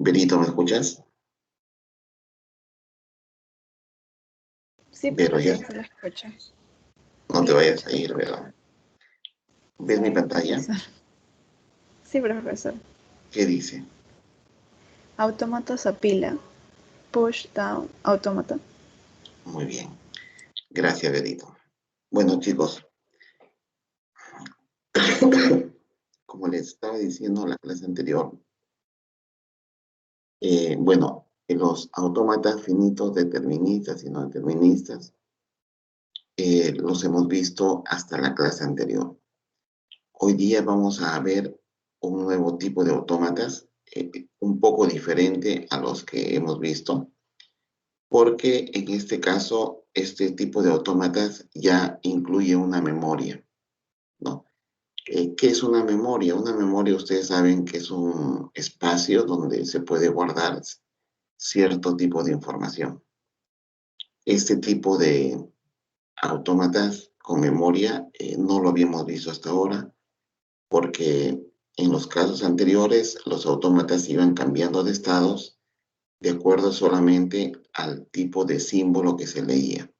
Benito, ¿me escuchas? Sí, Pero ya, profesor, se lo escucho. no Sí te lo vayas escucho. a ir, ¿verdad? ¿Ves Está mi bien, pantalla? profesor. Sí, profesor. ¿Qué dice? Autómatas a pila. Push down automata. Muy bien. Gracias, Benito. Bueno, chicos, como les estaba diciendo en la clase anterior, los autómatas finitos deterministas y no deterministas los hemos visto hasta la clase anterior. Hoy día vamos a ver un nuevo tipo de autómatas, un poco diferente a los que hemos visto, porque en este caso, este tipo de autómatas ya incluye una memoria, ¿no? ¿Qué es una memoria? Una memoria, ustedes saben que es un espacio donde se puede guardar cierto tipo de información. Este tipo de autómatas con memoria no lo habíamos visto hasta ahora, porque en los casos anteriores los autómatas iban cambiando de estados de acuerdo solamente al tipo de símbolo que se leía.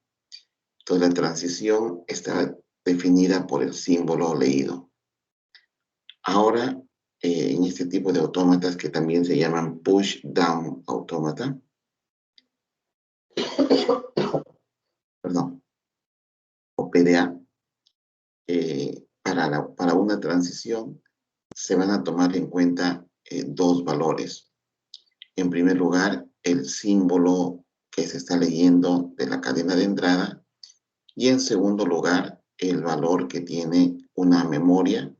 Entonces la transición está definida por el símbolo leído. Ahora, en este tipo de autómatas que también se llaman push-down autómata, perdón, o PDA, para una transición se van a tomar en cuenta dos valores. En primer lugar, el símbolo que se está leyendo de la cadena de entrada y en segundo lugar, el valor que tiene una memoria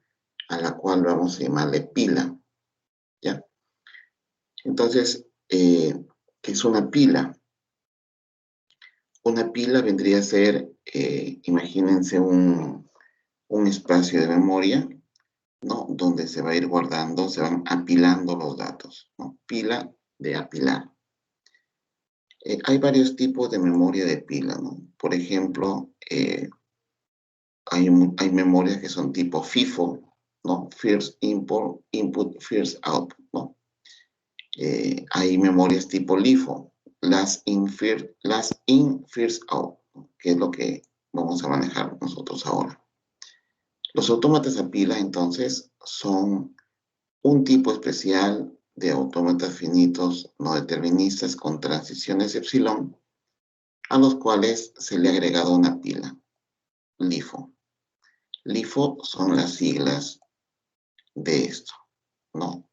a la cual vamos a llamarle pila, ¿ya? Entonces, ¿qué es una pila? Una pila vendría a ser, imagínense un espacio de memoria, ¿no? Donde se va a ir guardando, se van apilando los datos, ¿no? Pila de apilar. Hay varios tipos de memoria de pila, ¿no? Por ejemplo, hay memorias que son tipo FIFO, ¿no? First input, first output, ¿no? Hay memorias tipo LIFO, last in, first out, ¿no? Que es lo que vamos a manejar nosotros ahora. Los autómatas a pila, entonces, son un tipo especial de autómatas finitos no deterministas con transiciones epsilon, a los cuales se le ha agregado una pila, LIFO. LIFO son las siglas de esto, ¿no?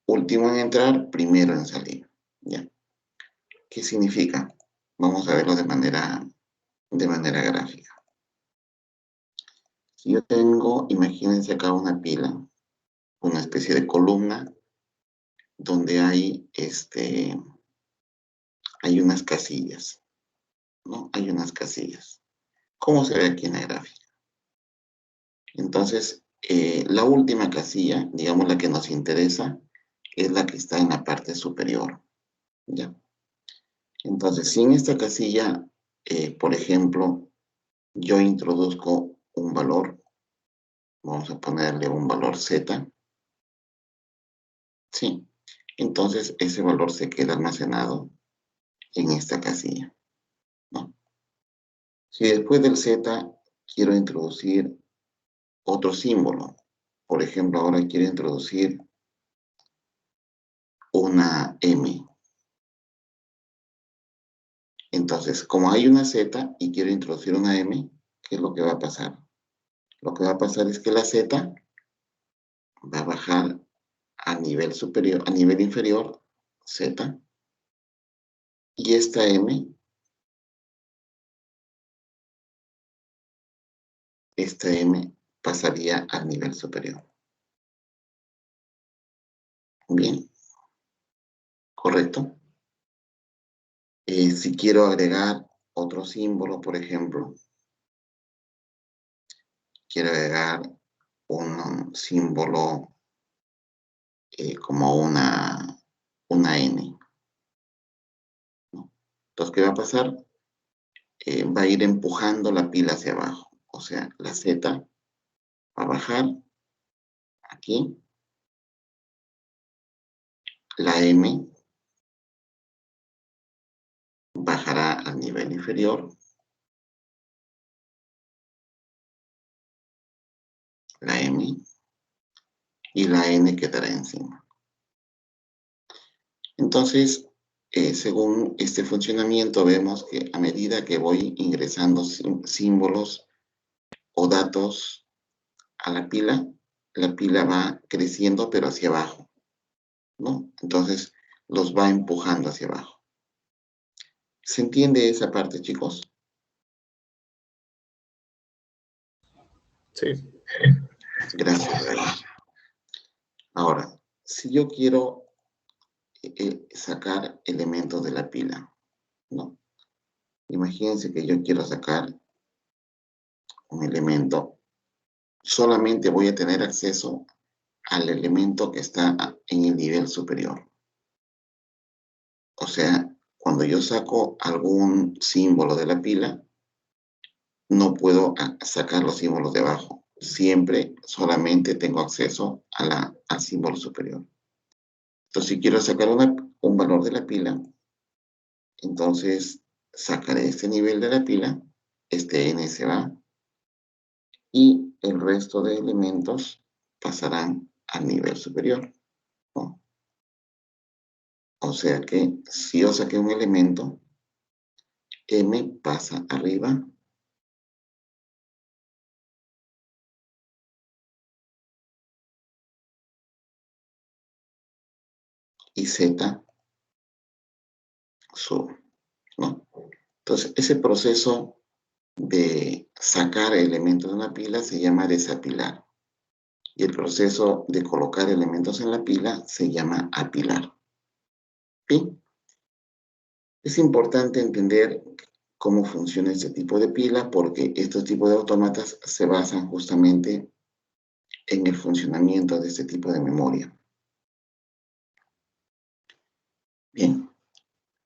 Último en entrar, primero en salir, ¿ya? ¿Qué significa? Vamos a verlo de manera gráfica. Si yo tengo, imagínense acá una pila, una especie de columna, donde hay unas casillas, ¿no? Hay unas casillas. ¿Cómo se ve aquí en la gráfica? Entonces, la última casilla, digamos la que nos interesa, es la que está en la parte superior, ¿ya? Entonces, si en esta casilla, por ejemplo, yo introduzco un valor, vamos a ponerle un valor Z, ¿sí? Entonces, ese valor se queda almacenado en esta casilla, ¿no? Si después del Z quiero introducir otro símbolo, por ejemplo, ahora quiero introducir una M. Entonces, como hay una Z y quiero introducir una M, ¿qué es lo que va a pasar? Lo que va a pasar es que la Z va a bajar a nivel superior, a nivel inferior, Z, y esta M pasaría al nivel superior. Bien, correcto. Si quiero agregar otro símbolo, por ejemplo, quiero agregar un símbolo como una N, ¿no? Entonces, ¿qué va a pasar? Va a ir empujando la pila hacia abajo. O sea, la Z va a bajar aquí La M bajará al nivel inferior. La M. Y la N quedará encima. Entonces, según este funcionamiento, vemos que a medida que voy ingresando símbolos o datos a la pila va creciendo, pero hacia abajo, ¿no? Entonces, los va empujando hacia abajo. ¿Se entiende esa parte, chicos? Sí. Gracias, David. Ahora, si yo quiero sacar elementos de la pila, ¿no? Imagínense que yo quiero sacar un elemento, solamente voy a tener acceso al elemento que está en el nivel superior. O sea, cuando yo saco algún símbolo de la pila, no puedo sacar los símbolos de abajo. Siempre solamente tengo acceso al símbolo superior. Entonces, si quiero sacar un valor de la pila, entonces sacaré este nivel de la pila, este n se va, y el resto de elementos pasarán al nivel superior, ¿no? O sea que si yo saqué un elemento, M pasa arriba y Z sube, ¿no? Entonces, ese proceso de sacar elementos de una pila se llama desapilar. Y el proceso de colocar elementos en la pila se llama apilar. ¿Sí? Es importante entender cómo funciona este tipo de pila porque estos tipos de autómatas se basan justamente en el funcionamiento de este tipo de memoria. Bien,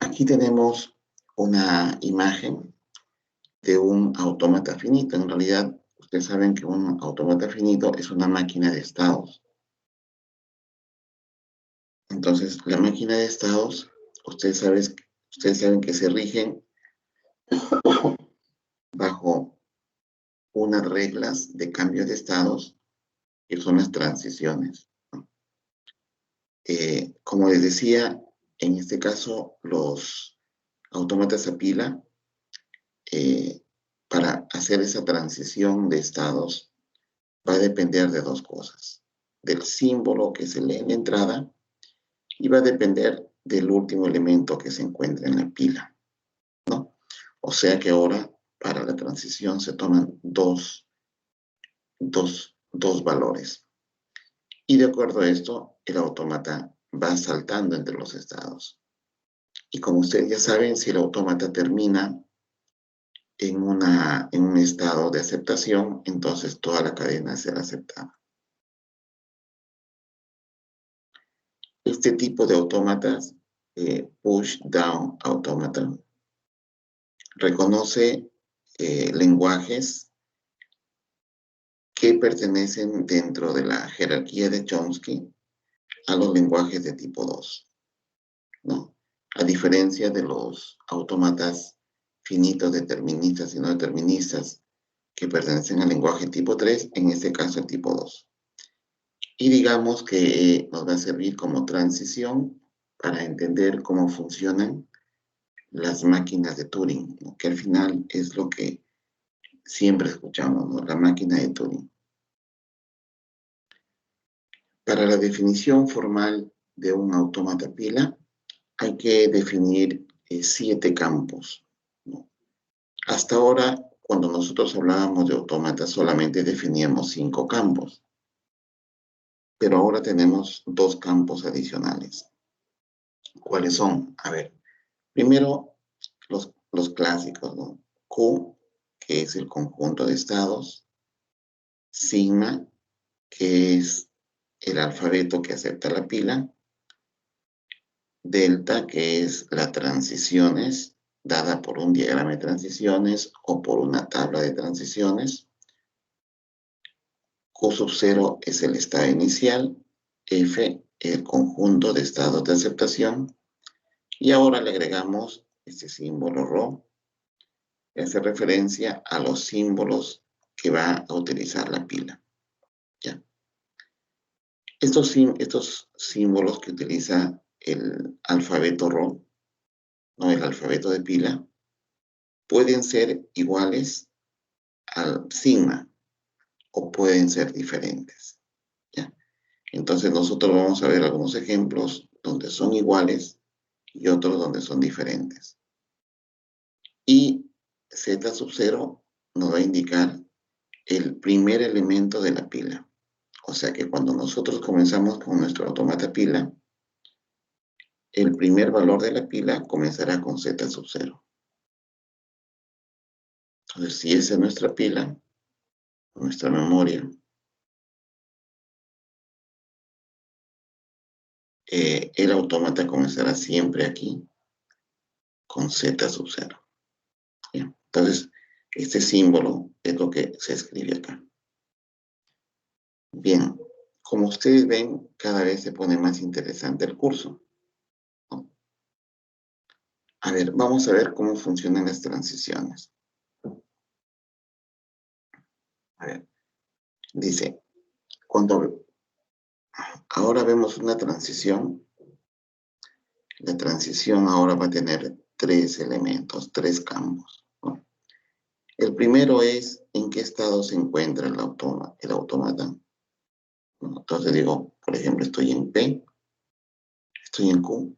aquí tenemos una imagen de un autómata finito. En realidad, ustedes saben que un autómata finito es una máquina de estados. Entonces, la máquina de estados, ustedes saben que se rigen bajo unas reglas de cambio de estados que son las transiciones. Como les decía, en este caso, los autómatas a pila, para hacer esa transición de estados, va a depender de dos cosas: del símbolo que se lee en la entrada y va a depender del último elemento que se encuentra en la pila, ¿no? O sea que ahora, para la transición, se toman dos valores. Y de acuerdo a esto, el autómata va saltando entre los estados. Y como ustedes ya saben, si el autómata termina en un estado de aceptación, entonces toda la cadena será aceptada. Este tipo de autómatas, push down automata, reconoce lenguajes que pertenecen dentro de la jerarquía de Chomsky a los lenguajes de tipo 2, ¿no? A diferencia de los autómatas finitos, deterministas y no deterministas, que pertenecen al lenguaje tipo 3, en este caso el tipo 2. Y digamos que nos va a servir como transición para entender cómo funcionan las máquinas de Turing, ¿no? Que al final es lo que siempre escuchamos, ¿no? La máquina de Turing. Para la definición formal de un autómata pila, hay que definir 7 campos, ¿no? Hasta ahora, cuando nosotros hablábamos de autómatas, solamente definíamos 5 campos. Pero ahora tenemos 2 campos adicionales. ¿Cuáles son? A ver, primero, los clásicos, ¿no? Q, que es el conjunto de estados. Sigma, que es el alfabeto que acepta la pila. Delta, que es las transiciones dada por un diagrama de transiciones o por una tabla de transiciones. Q sub 0 es el estado inicial. F el conjunto de estados de aceptación. Y ahora le agregamos este símbolo ρ, que hace referencia a los símbolos que va a utilizar la pila. ¿Ya? Estos símbolos que utiliza el alfabeto ρ, no el alfabeto de pila, pueden ser iguales al sigma o pueden ser diferentes. ¿Ya? Entonces nosotros vamos a ver algunos ejemplos donde son iguales y otros donde son diferentes. Y Z sub 0 nos va a indicar el primer elemento de la pila. O sea que cuando nosotros comenzamos con nuestro automata pila, el primer valor de la pila comenzará con Z sub 0. Entonces, si esa es nuestra pila, nuestra memoria, el autómata comenzará siempre aquí con Z sub 0. ¿Ya? Entonces, este símbolo es lo que se escribe acá. Bien, como ustedes ven, cada vez se pone más interesante el curso, ¿no? A ver, vamos a ver cómo funcionan las transiciones. A ver, dice, cuando ahora vemos una transición, la transición ahora va a tener 3 elementos, 3 campos, ¿no? El primero es en qué estado se encuentra el autómata. Entonces digo, por ejemplo, estoy en P, estoy en Q,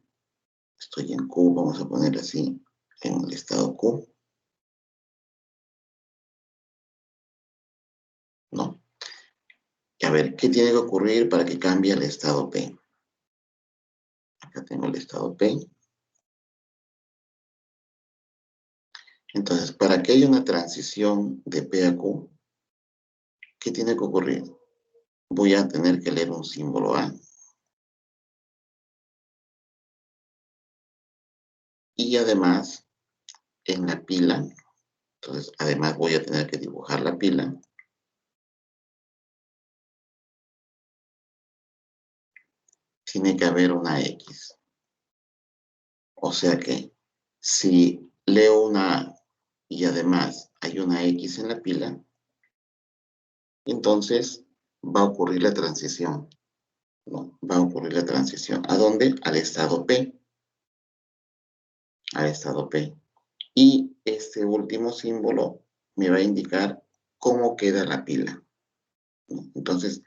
vamos a poner así, en el estado Q, ¿no? Y a ver, ¿qué tiene que ocurrir para que cambie el estado P? Acá tengo el estado P. Entonces, para que haya una transición de P a Q, ¿qué tiene que ocurrir? Voy a tener que leer un símbolo A. Y además, en la pila, entonces, además voy a tener que dibujar la pila. Tiene que haber una X. O sea que, si leo una A y además hay una X en la pila, entonces va a ocurrir la transición. ¿No? Va a ocurrir la transición. ¿A dónde? Al estado P. Al estado P. Y este último símbolo me va a indicar cómo queda la pila, ¿no? Entonces,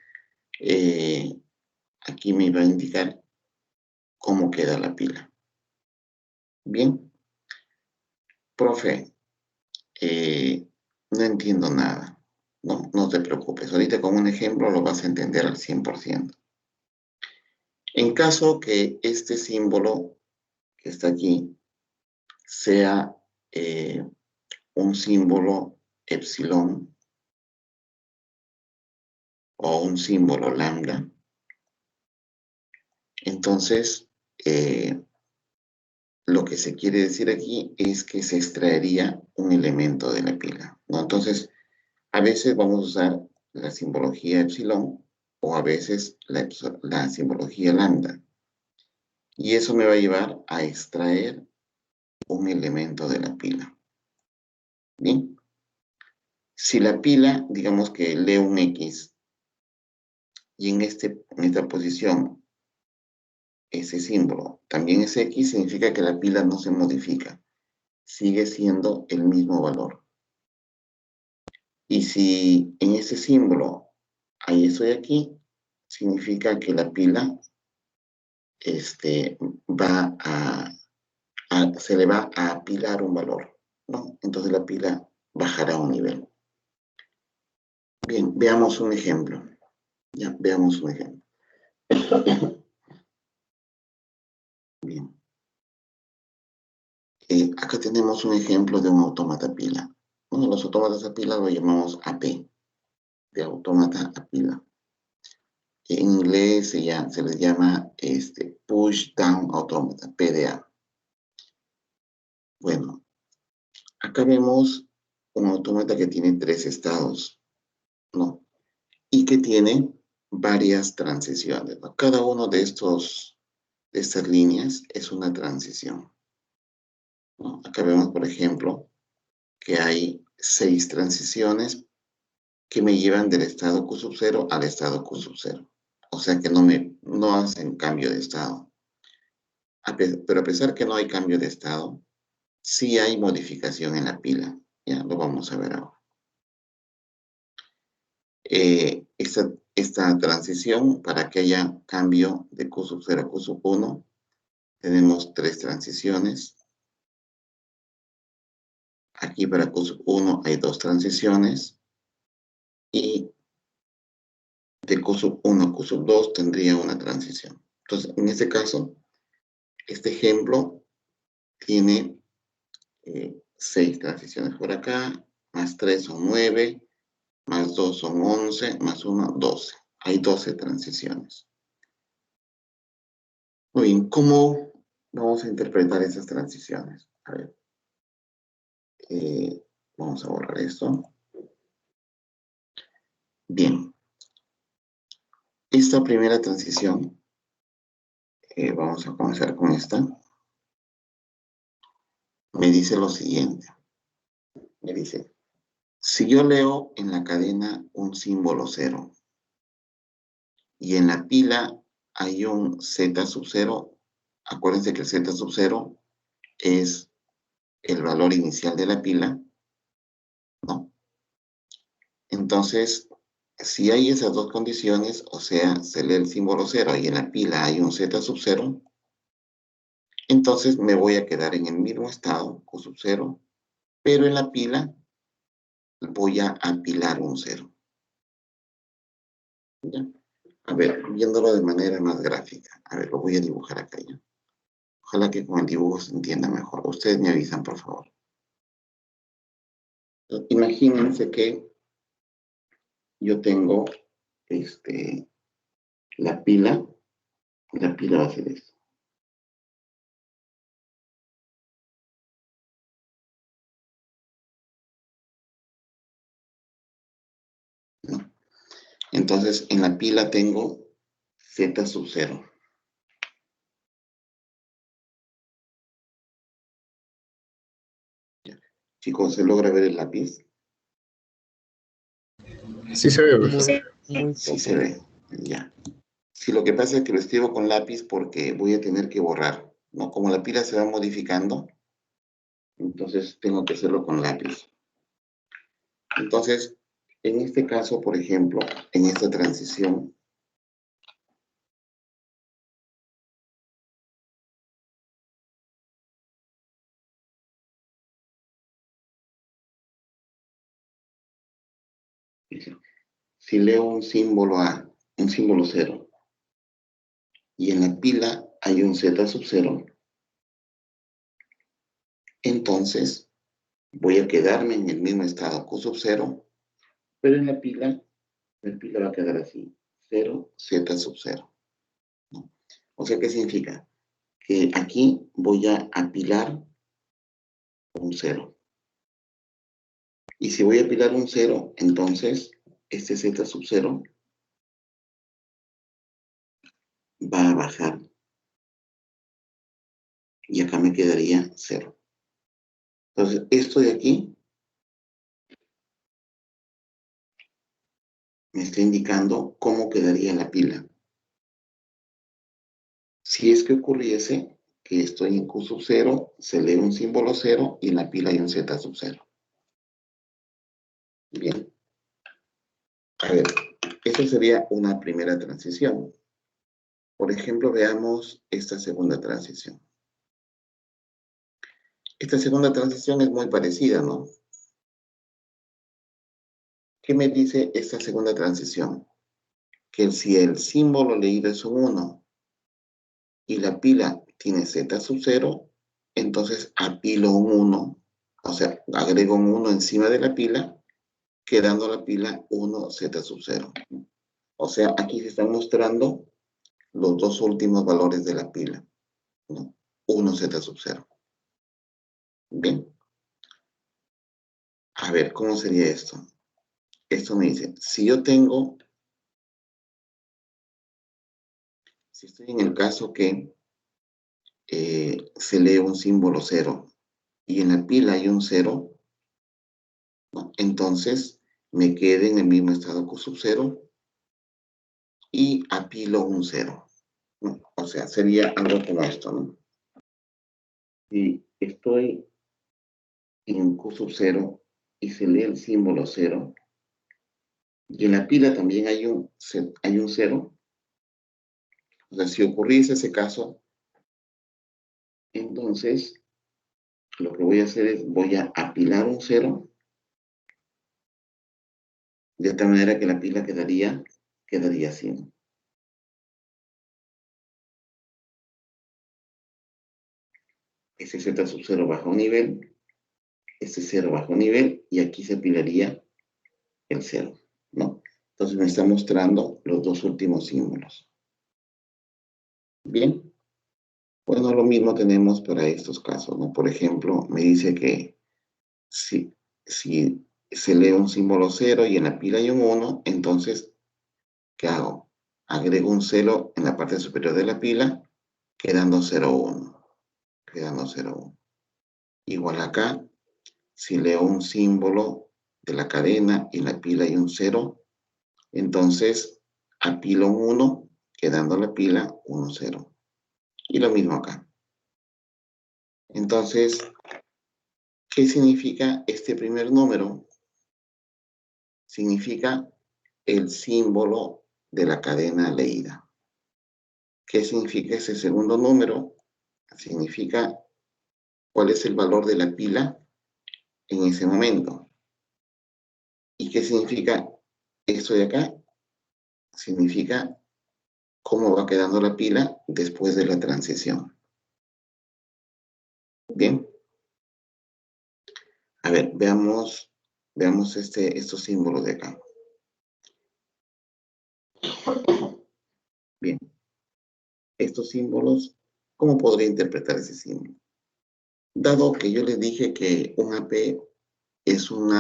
aquí me va a indicar cómo queda la pila. Bien. Profe, no entiendo nada. No, no te preocupes. Ahorita con un ejemplo lo vas a entender al 100%. En caso que este símbolo que está aquí sea un símbolo epsilon o un símbolo lambda, entonces lo que se quiere decir aquí es que se extraería un elemento de la pila, ¿no? Entonces, a veces vamos a usar la simbología epsilon o a veces la simbología lambda. Y eso me va a llevar a extraer un elemento de la pila. Bien. Si la pila, digamos que lee un X, y en esta posición, ese símbolo también es X, significa que la pila no se modifica. Sigue siendo el mismo valor. Y si en ese símbolo hay eso de aquí, significa que la pila se le va a apilar un valor, ¿no? Entonces la pila bajará un nivel. Bien, veamos un ejemplo. Ya, veamos un ejemplo. Bien. Acá tenemos un ejemplo de un autómata pila. Uno de los autómatas a pila lo llamamos AP, de autómata a pila. En inglés se les llama Push Down Automata, PDA. Bueno, acá vemos un autómata que tiene 3 estados, ¿no? Y que tiene varias transiciones, ¿no? Cada uno de estas líneas es una transición, ¿no? Acá vemos, por ejemplo, que hay 6 transiciones que me llevan del estado Q sub 0 al estado Q sub 0. O sea que no hacen cambio de estado. Pero a pesar que no hay cambio de estado, sí hay modificación en la pila. Ya lo vamos a ver ahora. Esta transición, para que haya cambio de Q sub 0 a Q sub 1, tenemos 3 transiciones. Aquí para Q sub 1 hay 2 transiciones. Y de Q sub 1 a Q sub 2 tendría una transición. Entonces, en este caso, este ejemplo tiene 6 transiciones por acá, más 3 son 9, más 2 son 11, más 1, 12. Hay 12 transiciones. Muy bien, ¿cómo vamos a interpretar esas transiciones? A ver, vamos a borrar esto. Bien, esta primera transición, vamos a comenzar con esta, me dice lo siguiente. Me dice, si yo leo en la cadena un símbolo 0 y en la pila hay un Z sub 0, acuérdense que el Z sub 0 es el valor inicial de la pila, ¿no? Entonces, si hay esas dos condiciones, o sea, se lee el símbolo 0 y en la pila hay un Z sub 0, entonces me voy a quedar en el mismo estado, Q sub 0, pero en la pila voy a apilar un 0. ¿Ya? A ver, viéndolo de manera más gráfica. A ver, lo voy a dibujar acá ya. Ojalá que con el dibujo se entienda mejor. Ustedes me avisan, por favor. Imagínense que yo tengo la pila va a ser esto. ¿No? Entonces, en la pila tengo Z sub 0. Chicos, ¿se logra ver el lápiz? Sí se ve, profesor. Muy Sí poco. se ve, ya. Sí, lo que pasa es que lo escribo con lápiz porque voy a tener que borrar, ¿no? Como la pila se va modificando, entonces tengo que hacerlo con lápiz. Entonces, en este caso, por ejemplo, en esta transición, si leo un símbolo A, un símbolo 0, y en la pila hay un Z sub 0, entonces voy a quedarme en el mismo estado Q sub 0, pero en la pila va a quedar así, 0, Z sub 0. ¿No? O sea, ¿qué significa? Que aquí voy a apilar un 0. Y si voy a apilar un 0, entonces este Z sub 0 va a bajar. Y acá me quedaría 0. Entonces, esto de aquí me está indicando cómo quedaría la pila. Si es que ocurriese que estoy en Q sub 0, se lee un símbolo 0 y en la pila hay un Z sub 0. Bien. A ver, esa sería una primera transición. Por ejemplo, veamos esta segunda transición. Esta segunda transición es muy parecida, ¿no? ¿Qué me dice esta segunda transición? Que si el símbolo leído es un 1 y la pila tiene Z sub 0, entonces apilo un 1, o sea, agrego un 1 encima de la pila, quedando la pila 1 Z sub 0. O sea, aquí se están mostrando los dos últimos valores de la pila, ¿no? 1 Z sub 0. Bien. A ver, ¿cómo sería esto? Esto me dice, si yo tengo Si estoy en el caso que se lee un símbolo 0 y en la pila hay un 0, ¿no? Entonces me quedé en el mismo estado Q sub 0 y apilo un 0, ¿no? O sea, sería algo como esto, ¿no? Si estoy en Q sub 0 y se lee el símbolo 0, y en la pila también hay un 0, o sea, si ocurriese ese caso, entonces lo que voy a hacer es, voy a apilar un 0, de tal manera que la pila quedaría así, ¿no? Ese Z sub 0 baja un nivel, este 0 baja un nivel, y aquí se apilaría el 0, ¿no? Entonces me está mostrando los dos últimos símbolos. Bien. Bueno, lo mismo tenemos para estos casos, ¿no? Por ejemplo, me dice que si se lee un símbolo 0 y en la pila hay un 1, entonces, ¿qué hago? Agrego un 0 en la parte superior de la pila, quedando 0, 1. Quedando 0, 1. Igual acá, si leo un símbolo de la cadena y en la pila hay un 0, entonces apilo un 1, quedando la pila 1, 0. Y lo mismo acá. Entonces, ¿qué significa este primer número? Significa el símbolo de la cadena leída. ¿Qué significa ese segundo número? Significa cuál es el valor de la pila en ese momento. ¿Y qué significa esto de acá? Significa cómo va quedando la pila después de la transición. Bien. A ver, veamos estos símbolos de acá. Bien. Estos símbolos, ¿cómo podría interpretar ese símbolo? Dado que yo les dije que un AP es un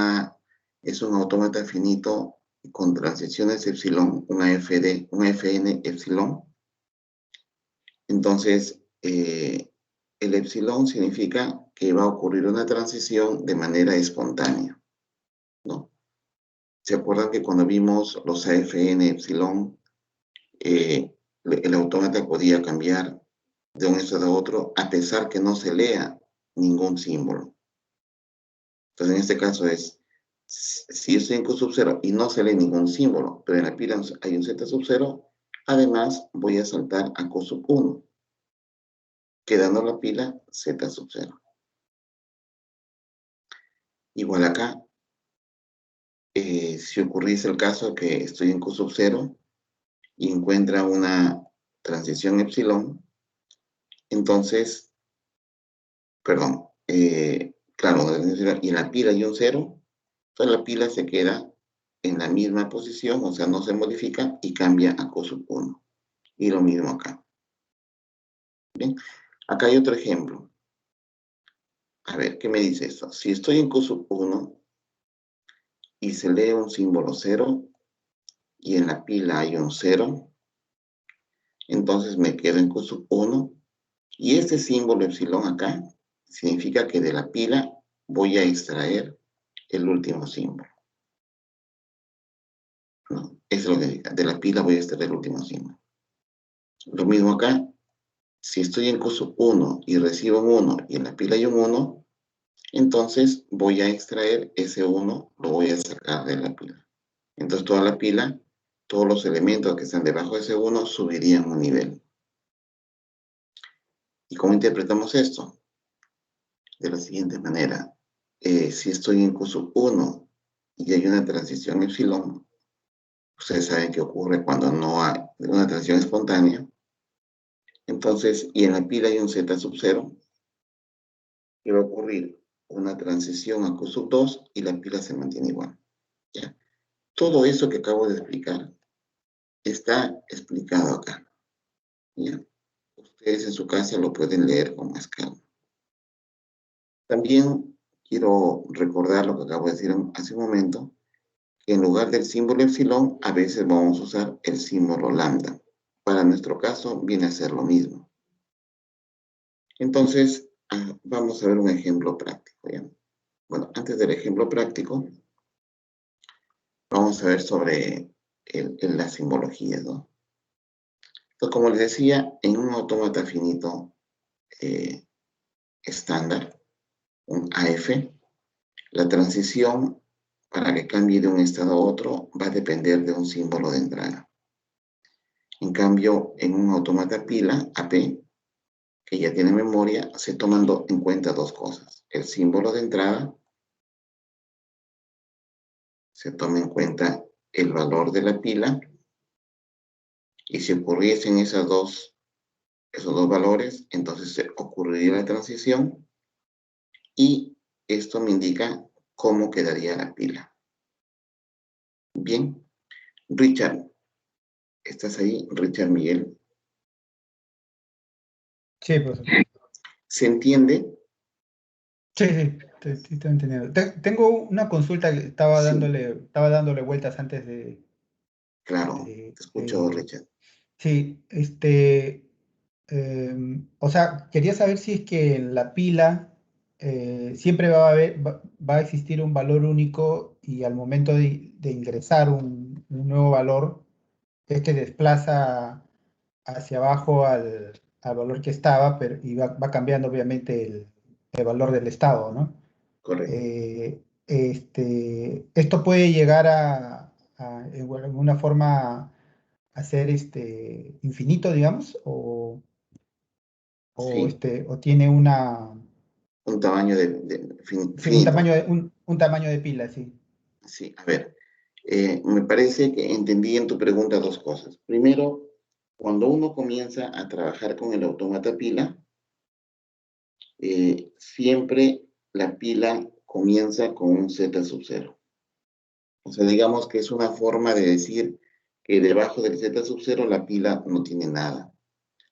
autómata finito con transiciones epsilon, una FN epsilon. Entonces, el epsilon significa que va a ocurrir una transición de manera espontánea, ¿no? ¿Se acuerdan que cuando vimos los AFN epsilon, el autómata podía cambiar de un estado a otro a pesar que no se lea ningún símbolo? Entonces, en este caso es, si estoy en Q sub 0 y no se lee ningún símbolo, pero en la pila hay un Z sub 0, además voy a saltar a Q sub 1, quedando la pila Z sub 0. Igual acá, si ocurriese el caso que estoy en Q sub 0 y encuentra una transición epsilon, entonces, perdón, claro, y en la pila hay un 0, entonces la pila se queda en la misma posición, o sea, no se modifica y cambia a Q sub 1. Y lo mismo acá. Bien, acá hay otro ejemplo. A ver, ¿qué me dice esto? Si estoy en Q sub 1 y se lee un símbolo 0 y en la pila hay un 0, entonces me quedo en Q sub 1 y este símbolo epsilon acá significa que de la pila voy a extraer el último símbolo. ¿No? Eso es lo que significa. De la pila voy a extraer el último símbolo. Lo mismo acá. Si estoy en Q sub 1 y recibo un 1 y en la pila hay un 1, entonces voy a extraer ese 1, lo voy a sacar de la pila. Entonces toda la pila, todos los elementos que están debajo de ese 1 subirían un nivel. ¿Y cómo interpretamos esto? De la siguiente manera. Si estoy en Q sub 1 y hay una transición epsilon, ustedes saben qué ocurre cuando no hay una transición espontánea. Entonces, y en la pila hay un Z sub 0, ¿qué va a ocurrir? Una transición a Q sub 2 y la pila se mantiene igual. ¿Ya? Todo eso que acabo de explicar está explicado acá. ¿Ya? Ustedes en su casa lo pueden leer con más calma. También quiero recordar lo que acabo de decir hace un momento, que en lugar del símbolo epsilon, a veces vamos a usar el símbolo lambda. para nuestro caso viene a ser lo mismo. Entonces, vamos a ver un ejemplo práctico, ¿ya? Bueno, antes del ejemplo práctico, vamos a ver sobre las simbologías, ¿no? Entonces, como les decía, en un autómata finito estándar, un AF, la transición para que cambie de un estado a otro va a depender de un símbolo de entrada. En cambio, en un autómata pila, AP, que ya tiene memoria, se toman en cuenta dos cosas. El símbolo de entrada, se toma en cuenta el valor de la pila, y si ocurriesen esos dos valores, entonces se ocurriría la transición, y esto me indica cómo quedaría la pila. Bien, Richard, ¿estás ahí? Richard Miguel. Sí, profesor. ¿Se entiende? Sí, estoy entendiendo. Tengo una consulta que estaba Sí. dándole vueltas antes de... Claro, de- te escucho, de- Richard. sí, o sea, quería saber si es que en la pila siempre va a existir un valor único y al momento de ingresar un nuevo valor, este desplaza hacia abajo al valor que estaba, pero y va cambiando obviamente el valor del estado, ¿no? Correcto. Esto puede llegar en alguna forma a ser infinito, digamos, Sí, o tiene un tamaño sí, un finito. tamaño un tamaño de pila, sí. Sí, a ver, me parece que entendí en tu pregunta dos cosas. Primero, cuando uno comienza a trabajar con el autómata pila, siempre la pila comienza con un Z sub 0. O sea, digamos que es una forma de decir que debajo del Z sub 0 la pila no tiene nada.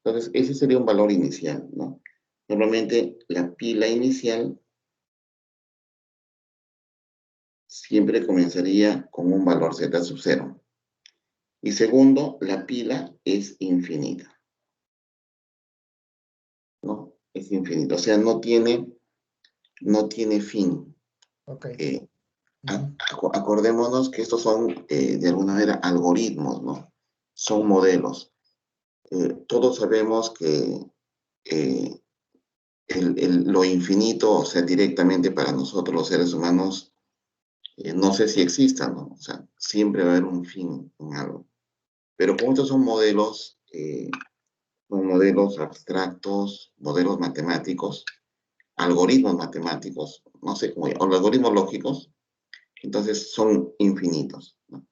Entonces, ese sería un valor inicial, ¿no? Normalmente la pila inicial siempre comenzaría con un valor Z sub 0. Y segundo, la pila es infinita, ¿no? Es infinita, o sea, no tiene fin. Ok. Eh, Ujú. Acordémonos que estos son, de alguna manera, algoritmos, ¿no? Son modelos. Todos sabemos que eh, lo infinito, o sea, directamente para nosotros los seres humanos, no sé si exista, ¿no? O sea, siempre va a haber un fin en algo. Pero como estos son modelos abstractos, modelos matemáticos, algoritmos matemáticos, no sé cómo llamarlo, algoritmos lógicos, entonces son infinitos, ¿no?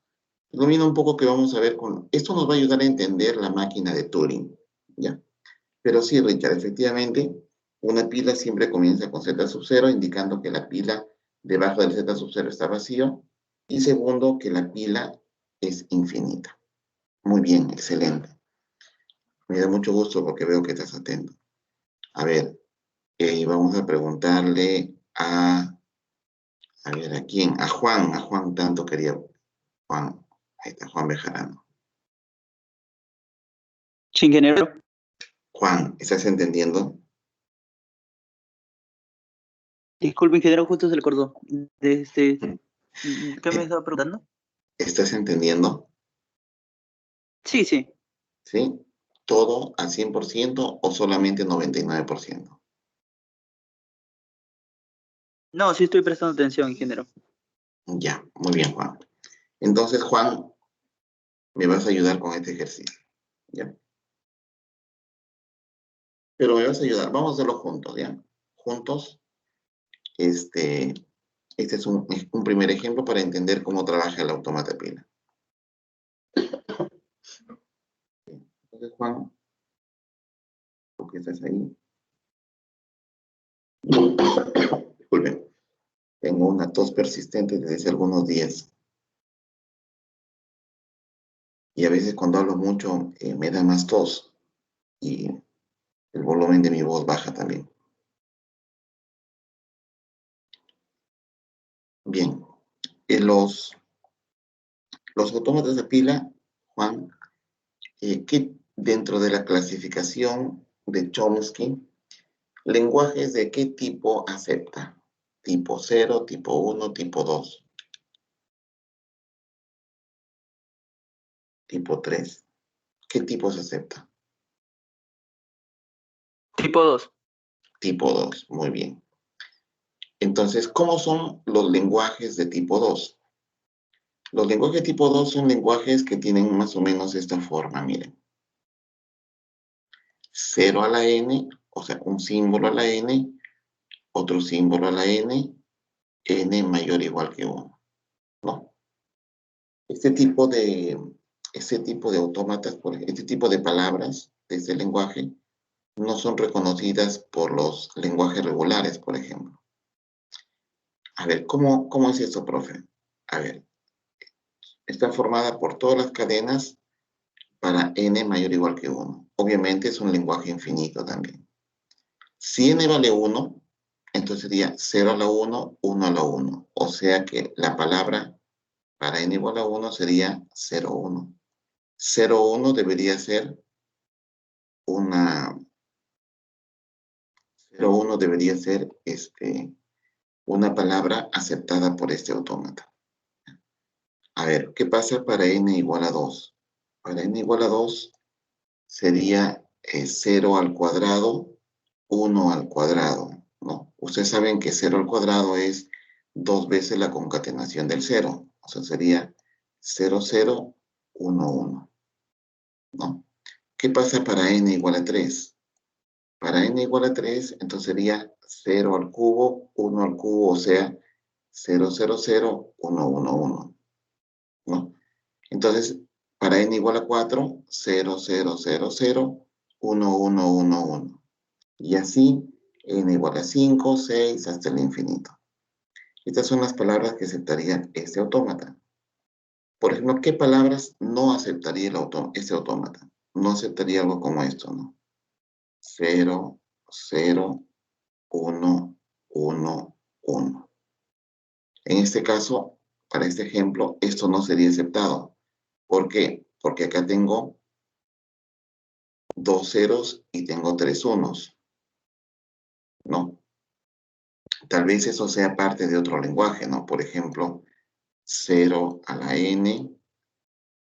Lo mismo un poco que vamos a ver esto nos va a ayudar a entender la máquina de Turing, ¿ya? Pero sí, Richard, efectivamente, una pila siempre comienza con Z sub 0, indicando que la pila debajo del Z sub 0 está vacío, y segundo, que la pila es infinita. Muy bien, excelente. Me da mucho gusto porque veo que estás atento. A ver, vamos a preguntarle a ver, ¿a quién? A Juan tanto quería, Juan, ahí está, Juan Bejarano. Sí, ingeniero. Juan, ¿estás entendiendo? Disculpe, ingeniero, justo se le cortó. ¿Qué me estaba preguntando? ¿Estás entendiendo? Sí, sí. ¿Sí? ¿Todo al 100% o solamente 99%? No, sí estoy prestando atención, ingeniero. Ya, muy bien, Juan. Entonces, Juan, me vas a ayudar con este ejercicio, ¿ya? Pero me vas a ayudar, vamos a hacerlo juntos, ¿ya? Juntos, este es un primer ejemplo para entender cómo trabaja el autómata pila. Entonces, Juan, ¿tú que estás ahí? Disculpen, tengo una tos persistente desde hace algunos días. Y a veces cuando hablo mucho me da más tos y el volumen de mi voz baja también. Bien, los autómatas de pila, Juan, ¿qué dentro de la clasificación de Chomsky, ¿lenguajes de qué tipo acepta? Tipo 0, tipo 1, tipo 2. Tipo 3. ¿Qué tipos acepta? Tipo 2. Tipo 2, muy bien. Entonces, ¿cómo son los lenguajes de tipo 2? Los lenguajes tipo 2 son lenguajes que tienen más o menos esta forma, miren. 0 a la n, o sea, un símbolo a la n, otro símbolo a la n, n mayor o igual que 1, ¿no? Este tipo de autómatas, este tipo de palabras de este lenguaje, no son reconocidas por los lenguajes regulares, por ejemplo. A ver, ¿cómo es eso, profe? A ver, está formada por todas las cadenas para n mayor o igual que 1. Obviamente es un lenguaje infinito también. Si n vale 1, entonces sería 0 a la 1, 1 a la 1. O sea que la palabra para n igual a 1 sería 0, 1. 0, 1 debería ser una... 0, 1 debería ser una palabra aceptada por este autómata. A ver, ¿qué pasa para n igual a 2? Para n igual a 2 sería 0 al cuadrado, 1 al cuadrado, ¿no? Ustedes saben que 0 al cuadrado es 2 veces la concatenación del 0. O sea, sería 0, 0, 1, 1, ¿no? ¿Qué pasa para n igual a 3? Para n igual a 3, entonces sería 0 al cubo, 1 al cubo, o sea, 0, 0, 0, 1, 1, 1, ¿no? Entonces, para n igual a 4, 0, 0, 0, 0, 1, 1, 1, 1. Y así, n igual a 5, 6, hasta el infinito. Estas son las palabras que aceptaría este autómata. Por ejemplo, ¿qué palabras no aceptaría este autómata? No aceptaría algo como esto, ¿no? 0, 0, 1, 1, 1. En este caso, para este ejemplo, esto no sería aceptado. ¿Por qué? Porque acá tengo 2 ceros y tengo 3 unos, ¿no? Tal vez eso sea parte de otro lenguaje, ¿no? Por ejemplo, 0 a la n,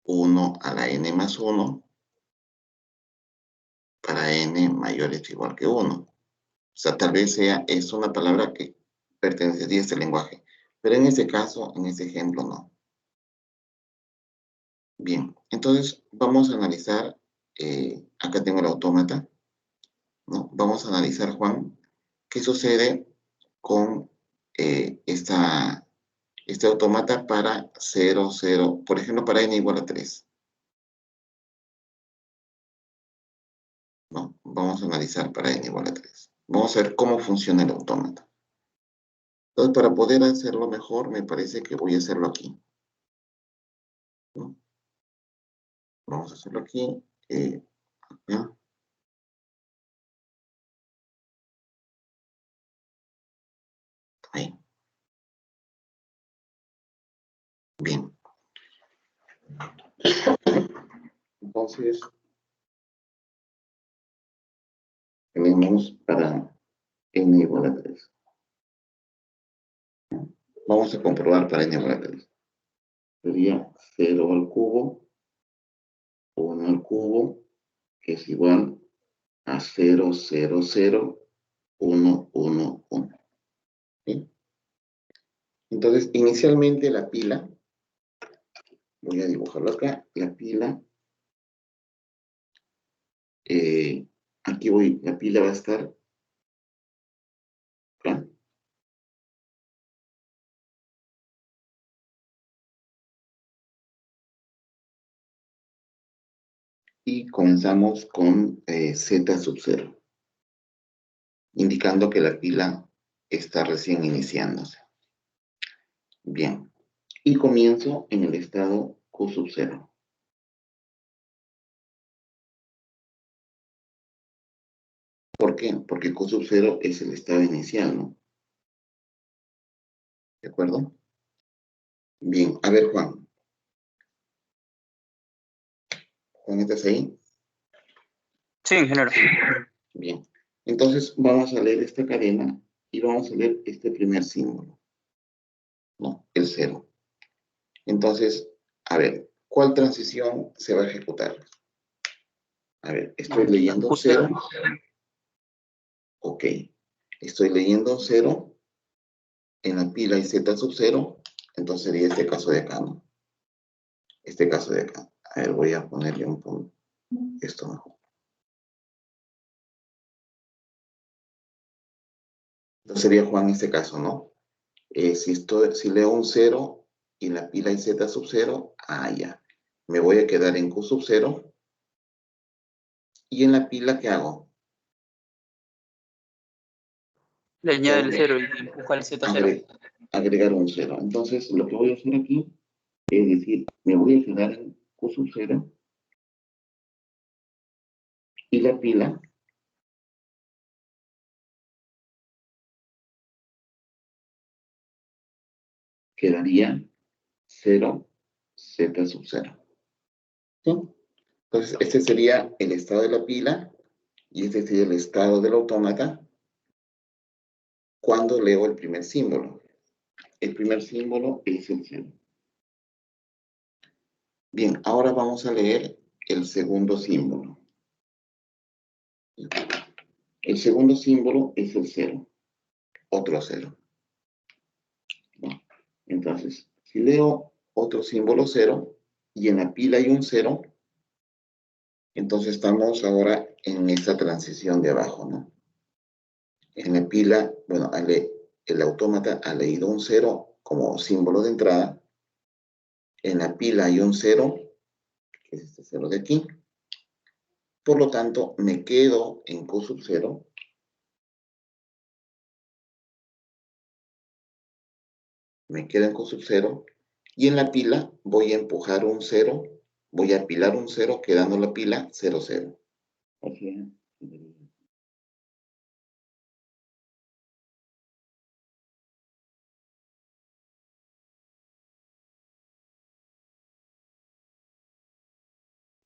1 a la n más 1, para n mayor o igual que 1. O sea, tal vez es una palabra que pertenecería a este lenguaje. Pero en este caso, en este ejemplo, no. Bien, entonces vamos a analizar, acá tengo el autómata, ¿no? Vamos a analizar, Juan, qué sucede con este autómata para 0, 0, por ejemplo, para n igual a 3. ¿No? Vamos a analizar para n igual a 3. Vamos a ver cómo funciona el autómata. Entonces, para poder hacerlo mejor, me parece que voy a hacerlo aquí, ¿no? Vamos a hacerlo aquí. Acá. Ahí. Bien. Entonces, tenemos para n igual a 3. Vamos a comprobar para n igual a 3. Sería 0 al cubo, 1 al cubo, que es igual a 0, 0, 0, 1, 1, 1. ¿Sí? Entonces, inicialmente la pila, voy a dibujarlo acá, la pila, aquí la pila va a estar acá. Y comenzamos con Z sub 0, indicando que la pila está recién iniciándose. Bien, y comienzo en el estado Q sub 0. ¿Por qué? Porque Q sub 0 es el estado inicial, ¿no? ¿De acuerdo? Bien, a ver, Juan. Juan, ¿estás ahí? Sí, ingeniero. Bien. Entonces vamos a leer esta cadena y vamos a leer este primer símbolo. No, el 0. Entonces, a ver, ¿cuál transición se va a ejecutar? A ver, estoy leyendo 0. Ok. Estoy leyendo 0. En la pila hay Z sub 0. Entonces sería este caso de acá, ¿no? Este caso de acá. A ver, voy a ponerle un punto. Esto mejor. Entonces sería Juan este caso, ¿no? Si leo un 0 y en la pila hay Z sub 0, ya. Me voy a quedar en Q sub 0. Y en la pila, ¿qué hago? Le añade el 0 y empuja el Z0. Agregar un 0. Entonces, lo que voy a hacer aquí es decir, me voy a quedar en Q sub 0 y la pila quedaría 0, Z sub 0. ¿Sí? Entonces, este sería el estado de la pila y este sería el estado del autómata cuando leo el primer símbolo. El primer símbolo es el 0. Bien, ahora vamos a leer el segundo símbolo. El segundo símbolo es el 0. Otro 0. Entonces, si leo otro símbolo 0 y en la pila hay un 0, entonces estamos ahora en esta transición de abajo, ¿no? En la pila, bueno, el autómata ha leído un 0 como símbolo de entrada. En la pila hay un 0, que es este 0 de aquí. Por lo tanto, me quedo en Q sub 0. Me quedo en Q sub 0. Y en la pila voy a empujar un 0. Voy a apilar un 0, quedando la pila 0, 0. O sea,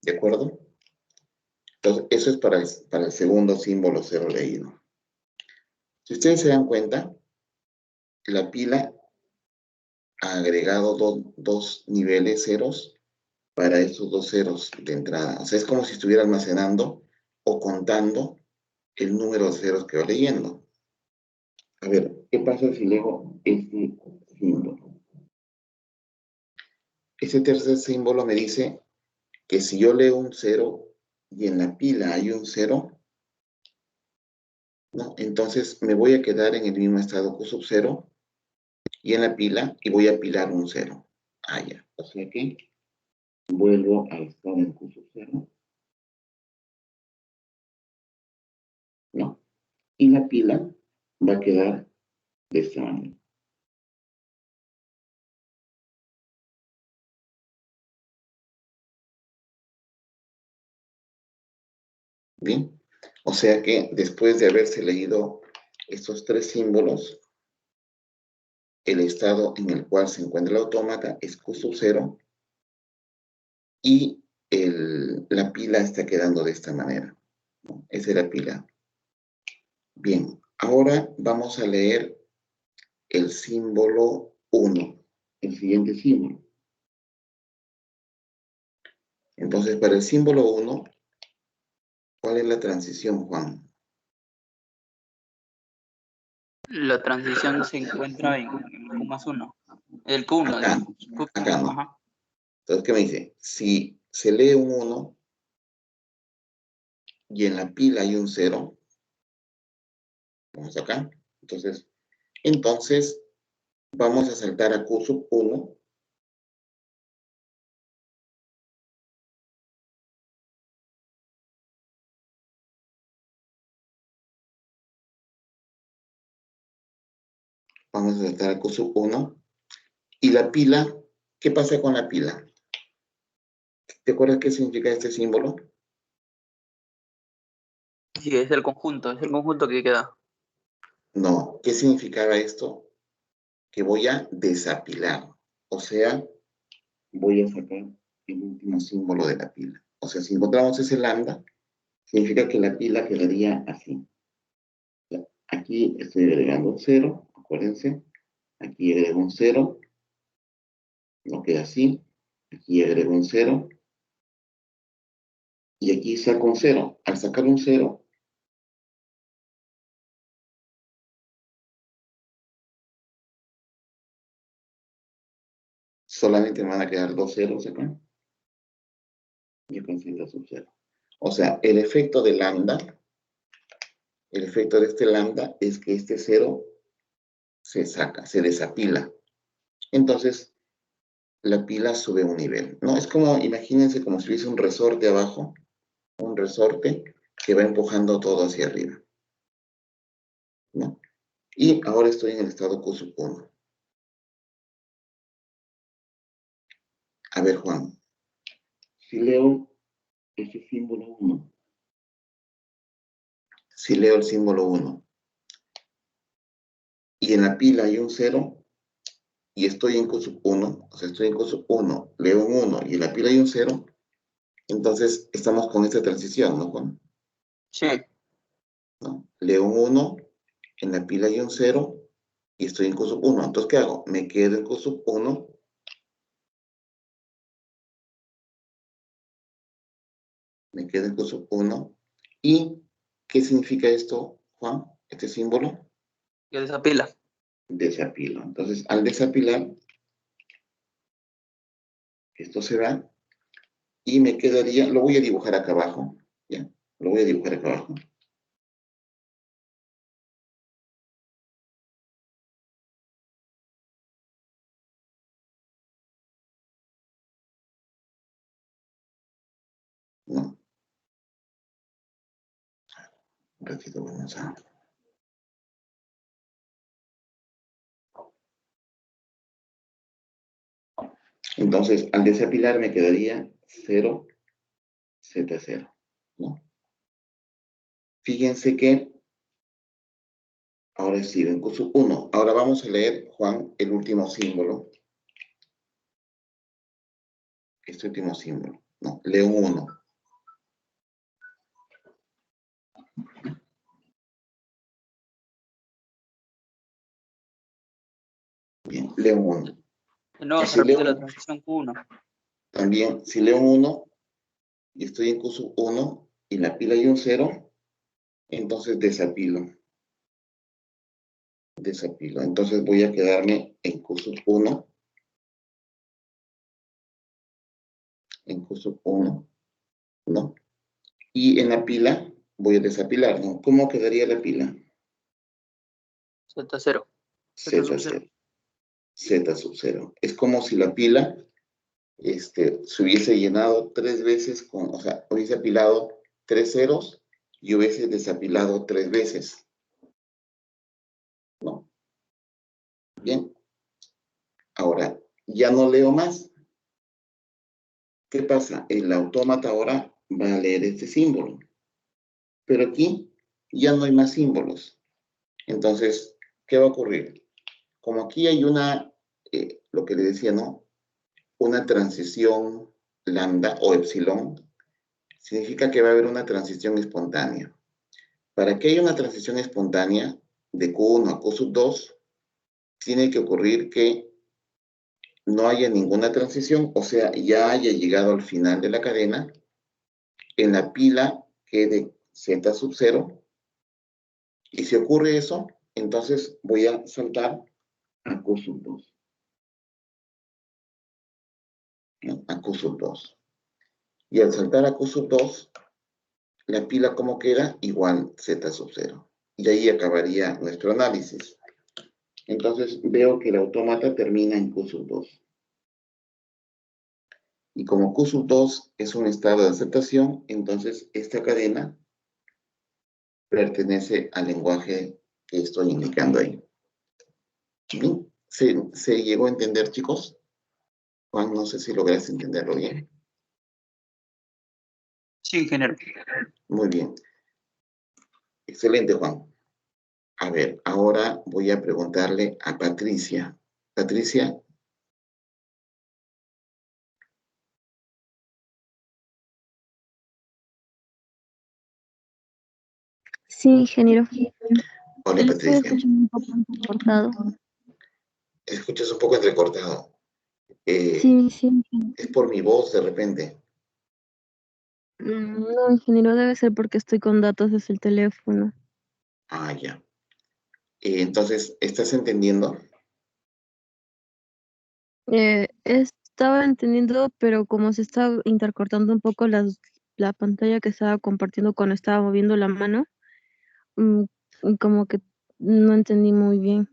¿de acuerdo? Entonces, eso es para el segundo símbolo 0 leído. Si ustedes se dan cuenta, la pila ha agregado dos niveles ceros para estos dos ceros de entrada. O sea, es como si estuviera almacenando o contando el número de ceros que va leyendo. A ver, ¿qué pasa si leo este símbolo? Este tercer símbolo me dice que si yo leo un 0 y en la pila hay un 0, ¿no? Entonces me voy a quedar en el mismo estado Q sub 0 y en la pila y voy a apilar un 0. Ya. O sea que vuelvo a estar en Q sub 0. ¿No? Y la pila va a quedar de esta manera. Bien. O sea que después de haberse leído estos tres símbolos, el estado en el cual se encuentra el autómata es Q sub 0 y la pila está quedando de esta manera, ¿no? Esa es la pila. Bien, ahora vamos a leer el símbolo 1, el siguiente símbolo. Entonces, para el símbolo 1, ¿cuál es la transición, Juan? La transición se encuentra en Q más 1. El Q1, Acá, digamos. acá no. Ajá. Entonces, ¿qué me dice? Si se lee un 1 y en la pila hay un 0, vamos acá. Entonces vamos a saltar a Q sub 1. Vamos a saltar a Q sub 1. Y la pila, ¿qué pasa con la pila? ¿Te acuerdas qué significa este símbolo? Sí, es el conjunto que queda. No, ¿qué significaba esto? Que voy a desapilar. O sea, voy a sacar el último símbolo de la pila. O sea, si encontramos ese lambda, significa que la pila quedaría así. Aquí estoy agregando un 0, acuérdense. Aquí agrego un 0, no queda así. Aquí agrego un 0. Y aquí saco un 0. Al sacar un 0, solamente me van a quedar 2 ceros acá. Y con Z sub 0. O sea, el efecto de lambda, el efecto de este lambda es que este 0 se saca, se desapila. Entonces, la pila sube un nivel, ¿no? Es como, imagínense como si hubiese un resorte abajo, un resorte que va empujando todo hacia arriba, ¿no? Y ahora estoy en el estado Q sub 1. A ver, Juan, si leo este símbolo 1, si leo el símbolo 1, y en la pila hay un 0, y estoy en Q sub 1, o sea, estoy en Q sub 1, leo un 1, y en la pila hay un 0, entonces estamos con esta transición, ¿no, Juan? Sí. ¿No? Leo un 1, en la pila hay un 0, y estoy en Q sub 1. Entonces, ¿qué hago? Me quedo en Q sub 1. Me quedo en Q sub 1. ¿Y qué significa esto, Juan? Este símbolo. Que desapila. Desapilo. Entonces, al desapilar, esto se va. Y me quedaría, lo voy a dibujar acá abajo. ¿Ya? Lo voy a dibujar acá abajo. No. Un ratito vamos a... Entonces, al desapilar me quedaría 0, Z0, ¿no? Fíjense que ahora estoy en Q sub 1. Ahora vamos a leer, Juan, el último símbolo. Este último símbolo. No, leo un 1. Bien, leo un 1. No, se Si leo, repite la transición Q1. también, si leo un 1 y estoy en Q sub 1 y en la pila hay un 0, entonces desapilo. Desapilo. Entonces voy a quedarme en Q sub 1. En Q sub 1, ¿no? Y en la pila voy a desapilar, ¿no? ¿Cómo quedaría la pila? Z0. Z0. Z sub 0. Es como si la pila se hubiese llenado 3 veces con, o sea, hubiese apilado 3 ceros y hubiese desapilado 3 veces. ¿No? Bien. Ahora, ya no leo más. ¿Qué pasa? El autómata ahora va a leer este símbolo. Pero aquí ya no hay más símbolos. Entonces, ¿qué va a ocurrir? Como aquí hay una, lo que le decía, ¿no? Una transición lambda o epsilon, significa que va a haber una transición espontánea. Para que haya una transición espontánea de Q1 a Q sub 2, tiene que ocurrir que no haya ninguna transición, o sea, ya haya llegado al final de la cadena, en la pila quede Z sub 0, y si ocurre eso, entonces voy a saltar a Q sub 2. ¿No? A Q sub 2. Y al saltar a Q sub 2, la pila como queda, igual Z sub 0. Y ahí acabaría nuestro análisis. Entonces veo que el autómata termina en Q sub 2. Y como Q sub 2 es un estado de aceptación, entonces esta cadena pertenece al lenguaje que estoy indicando ahí. ¿Bien? ¿Se llegó a entender, chicos? Juan, no sé si lograste entenderlo bien. Sí, ingeniero. Muy bien. Excelente, Juan. A ver, ahora voy a preguntarle a Patricia. Patricia. Sí, ingeniero. Hola, Lo estoy Patricia. escuchando un poco entrecortado. Escuchas un poco entrecortado. Sí, ingeniero. Es por mi voz de repente. No, ingeniero, debe ser porque estoy con datos desde el teléfono. Ah, ya. Entonces, ¿estás entendiendo? Estaba entendiendo, pero como se estaba intercortando un poco la pantalla que estaba compartiendo cuando estaba moviendo la mano, mm, como que no entendí muy bien.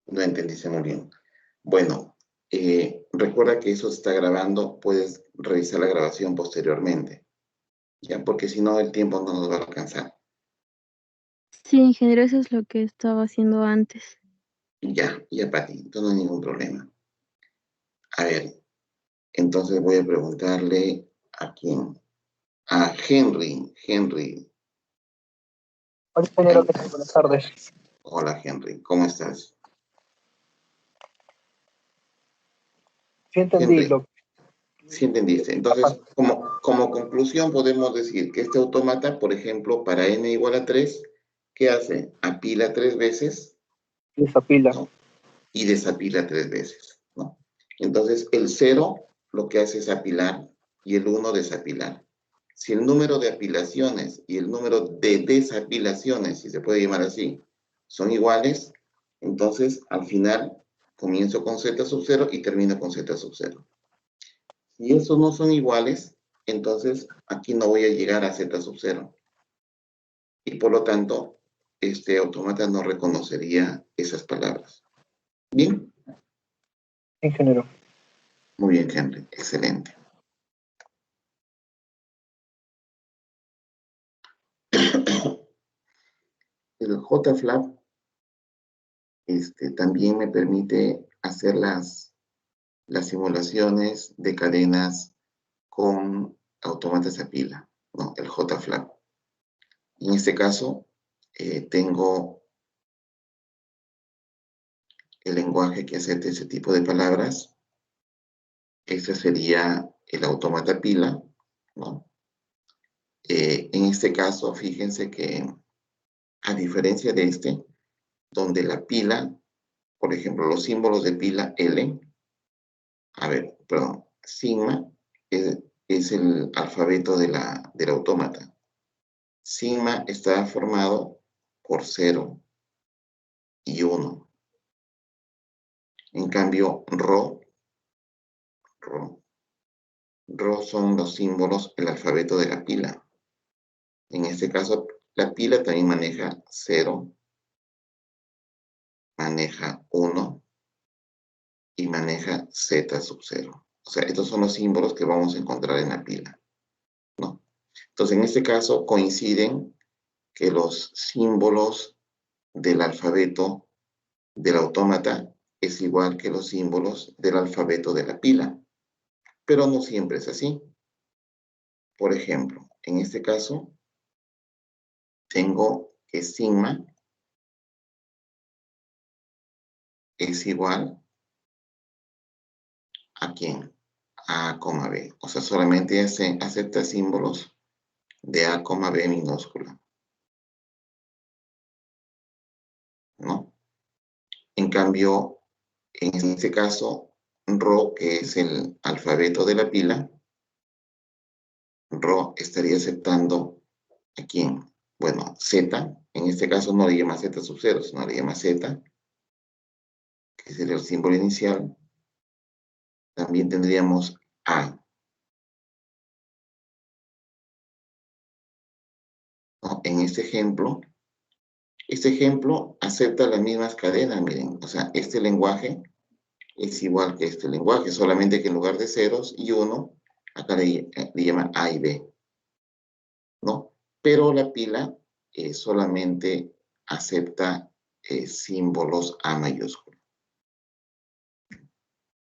No entendiste muy bien. Bueno, recuerda que eso se está grabando. Puedes revisar la grabación posteriormente, ¿ya? Porque si no, el tiempo no nos va a alcanzar. Sí, ingeniero, eso es lo que estaba haciendo antes. Ya, Pati. Entonces no hay ningún problema. A ver, entonces voy a preguntarle a quién. A Henry. Henry. Hola, ingeniero, ¿qué tal? Buenas tardes. Hola, Henry. ¿Cómo estás? Sí entendí Henry, lo sí entendiste. Entonces, como conclusión podemos decir que este autómata, por ejemplo, para n igual a 3, ¿qué hace? Apila 3 veces, que esa pila. ¿no? Y desapila 3 veces, ¿no? Entonces, el 0 lo que hace es apilar y el 1 desapilar. Si el número de apilaciones y el número de desapilaciones, si se puede llamar así, son iguales, entonces al final comienzo con z sub 0 y termino con z sub 0. Si esos no son iguales, entonces aquí no voy a llegar a z sub 0. Y por lo tanto, este autómata no reconocería esas palabras. ¿Bien? Ingeniero. Muy bien, Henry. Excelente. El JFlap también me permite hacer las simulaciones de cadenas con autómatas a pila, ¿no? El JFlap. En este caso, tengo el lenguaje que acepta ese tipo de palabras. Este sería el autómata pila, ¿no? En este caso, fíjense que a diferencia de donde la pila, por ejemplo, los símbolos de pila L, sigma es el alfabeto del autómata. Sigma está formado por 0 y 1. En cambio, Rho son los símbolos, el alfabeto de la pila. En este caso, la pila también maneja 0, maneja 1 y maneja z sub 0. O sea, estos son los símbolos que vamos a encontrar en la pila, ¿no? Entonces, en este caso coinciden que los símbolos del alfabeto del autómata es igual que los símbolos del alfabeto de la pila, pero no siempre es así. Por ejemplo, en este caso, tengo que sigma es igual ¿a quién? A, B. O sea, solamente acepta símbolos de A, B minúscula, ¿no? En cambio, en este caso, Rho, que es el alfabeto de la pila, Rho estaría aceptando ¿a quién? Bueno, Z, en este caso no le llama Z sub 0, sino le llama Z, que sería el símbolo inicial. También tendríamos A, ¿no? En este ejemplo acepta las mismas cadenas, miren, o sea, este lenguaje es igual que este lenguaje, solamente que en lugar de ceros y 1, acá le llama A y B, ¿no? Pero la pila solamente acepta símbolos A mayúsculos.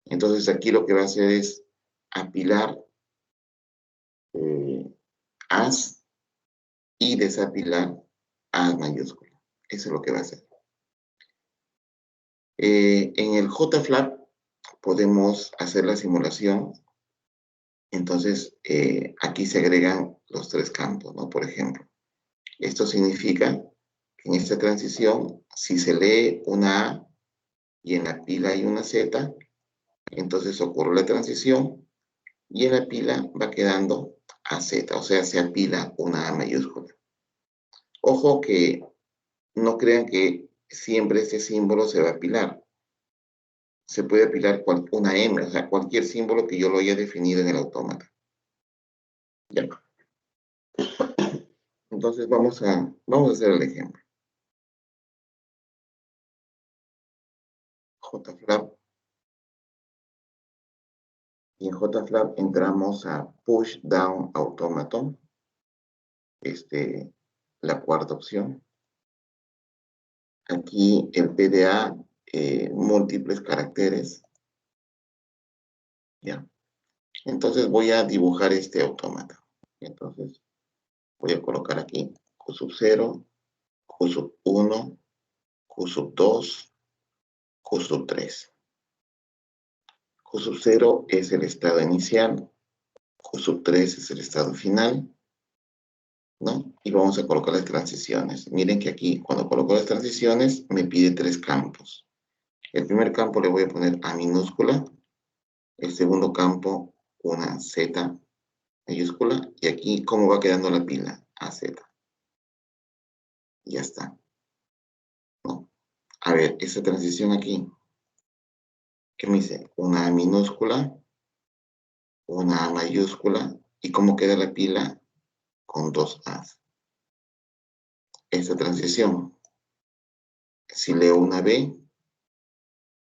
Entonces aquí lo que va a hacer es apilar As y desapilar A mayúscula. Eso es lo que va a hacer. En el JFlap podemos hacer la simulación. Entonces, aquí se agregan los 3 campos, ¿no? Por ejemplo, Esto significa que en esta transición, si se lee una A y en la pila hay una Z, entonces ocurre la transición y en la pila va quedando AZ, o sea, se apila una A mayúscula. Ojo que no crean que siempre este símbolo se va a apilar. Se puede apilar una M, o sea, cualquier símbolo que yo lo haya definido en el autómata. Ya. Entonces vamos a hacer el ejemplo. JFlap. Y en JFlap entramos a Push Down Automaton. La cuarta opción. Aquí el PDA, múltiples caracteres. Ya. Entonces voy a dibujar este autómata. Entonces voy a colocar aquí Q sub 0, Q sub 1, Q sub 2, Q sub 3. Q sub 0 es el estado inicial, Q sub 3 es el estado final, ¿no? Y vamos a colocar las transiciones. Miren que aquí, cuando coloco las transiciones, me pide 3 campos. El primer campo le voy a poner A minúscula, el segundo campo una Z mayúscula, y aquí, ¿cómo va quedando la pila? AZ. Ya está. ¿No? A ver, esta transición aquí, ¿qué me dice? Una A minúscula, una A mayúscula, ¿y cómo queda la pila? Con 2 A's. Esta transición, si leo una B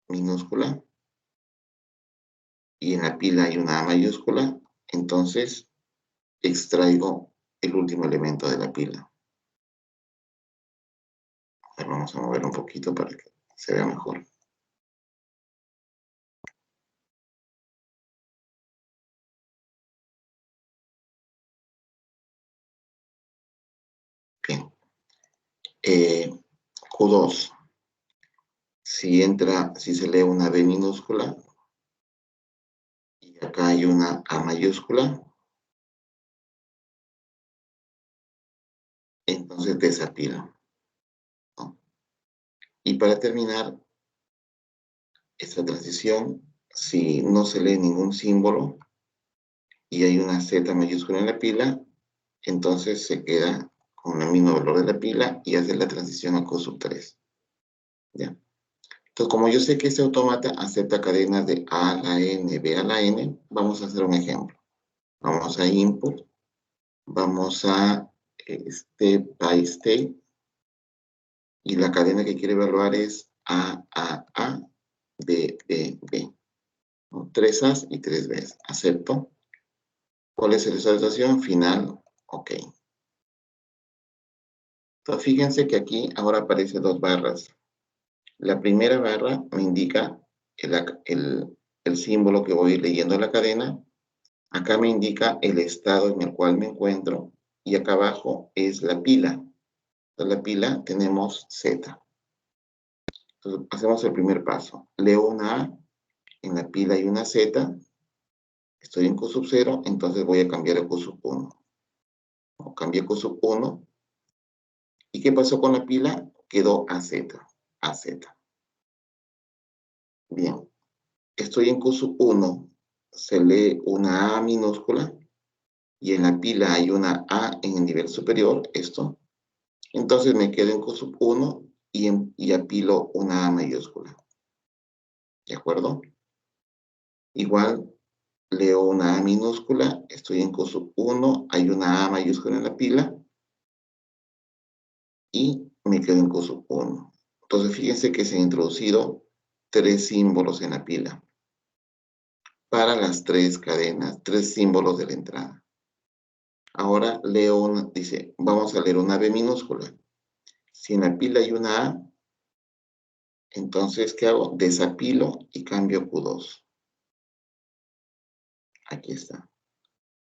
minúscula y en la pila hay una A mayúscula, entonces extraigo el último elemento de la pila. A ver, vamos a mover un poquito para que se vea mejor. Bien. Q2. Si se lee una B minúscula y acá hay una A mayúscula, entonces desapilo, ¿no? Y para terminar esta transición, si no se lee ningún símbolo y hay una Z mayúscula en la pila, entonces se queda con el mismo valor de la pila y hace la transición a Q sub 3. ¿Ya? Entonces, como yo sé que este autómata acepta cadenas de A a la N, B a la N, vamos a hacer un ejemplo. Vamos a Input, vamos a Step by Step, y la cadena que quiere evaluar es A, B, B, B. ¿No? 3 A's y 3 B's. Acepto. ¿Cuál es el estado de situación? Final. Ok. Entonces, fíjense que aquí ahora aparecen 2 barras. La primera barra me indica el símbolo que voy leyendo en la cadena. Acá me indica el estado en el cual me encuentro. Y acá abajo es la pila. En la pila tenemos Z. Entonces, hacemos el primer paso. Leo una A, en la pila hay una Z. Estoy en Q sub 0, entonces voy a cambiar a Q sub 1. Cambié Q sub 1. ¿Y qué pasó con la pila? Quedó AZ. AZ. Bien. Estoy en Q sub 1. Se lee una A minúscula. Y en la pila hay una A en el nivel superior, esto. Entonces me quedo en Q sub 1 y apilo una A mayúscula. ¿De acuerdo? Igual, leo una A minúscula, estoy en Q sub 1, hay una A mayúscula en la pila y me quedo en Q sub 1. Entonces, fíjense que se han introducido 3 símbolos en la pila para las 3 cadenas, 3 símbolos de la entrada. Ahora leo dice, vamos a leer una B minúscula. Si en la pila hay una A, entonces, ¿qué hago? Desapilo y cambio a Q2. Aquí está.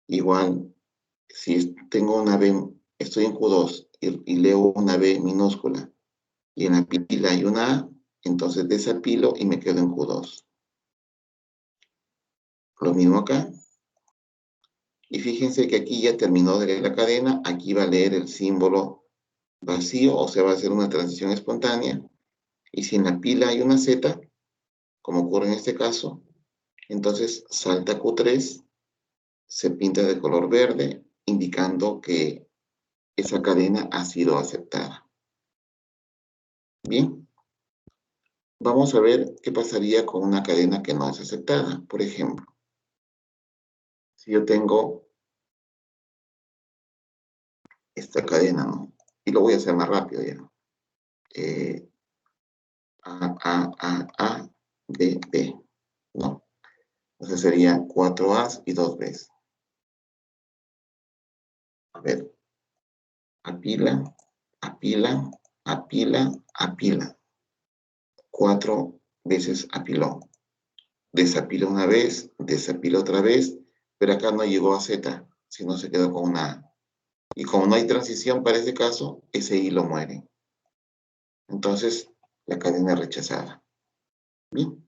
Igual, si tengo una B, estoy en Q2 y leo una B minúscula y en la pila hay una A, entonces desapilo y me quedo en Q2. Lo mismo acá. Y fíjense que aquí ya terminó de leer la cadena, aquí va a leer el símbolo vacío, o sea, va a ser una transición espontánea. Y si en la pila hay una Z, como ocurre en este caso, entonces salta Q3, se pinta de color verde, indicando que esa cadena ha sido aceptada. Bien, vamos a ver qué pasaría con una cadena que no es aceptada. Por ejemplo, si yo tengo esta cadena, ¿no? Y lo voy a hacer más rápido ya. A, B, B, ¿no? Entonces serían 4 A's y 2 B's. A ver, apila, apila, apila, apila. 4 veces apiló. Desapila una vez, desapila otra vez, pero acá no llegó a Z, sino se quedó con una A. Y como no hay transición para este caso, ese hilo muere. Entonces, la cadena es rechazada. Bien.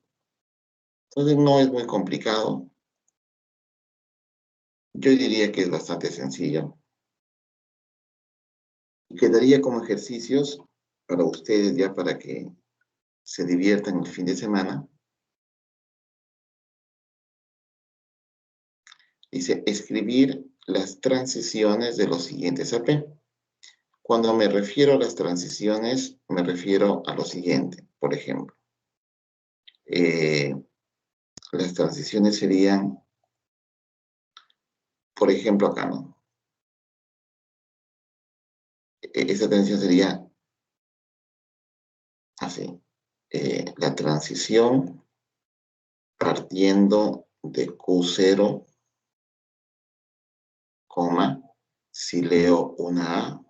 Entonces, no es muy complicado. Yo diría que es bastante sencillo. Y quedaría como ejercicios para ustedes ya para que se diviertan el fin de semana. Dice, escribir las transiciones de los siguientes AP. Cuando me refiero a las transiciones, me refiero a lo siguiente. Por ejemplo, las transiciones serían, por ejemplo, acá, ¿no? Esa transición sería así. La transición partiendo de Q0, coma, si leo una A,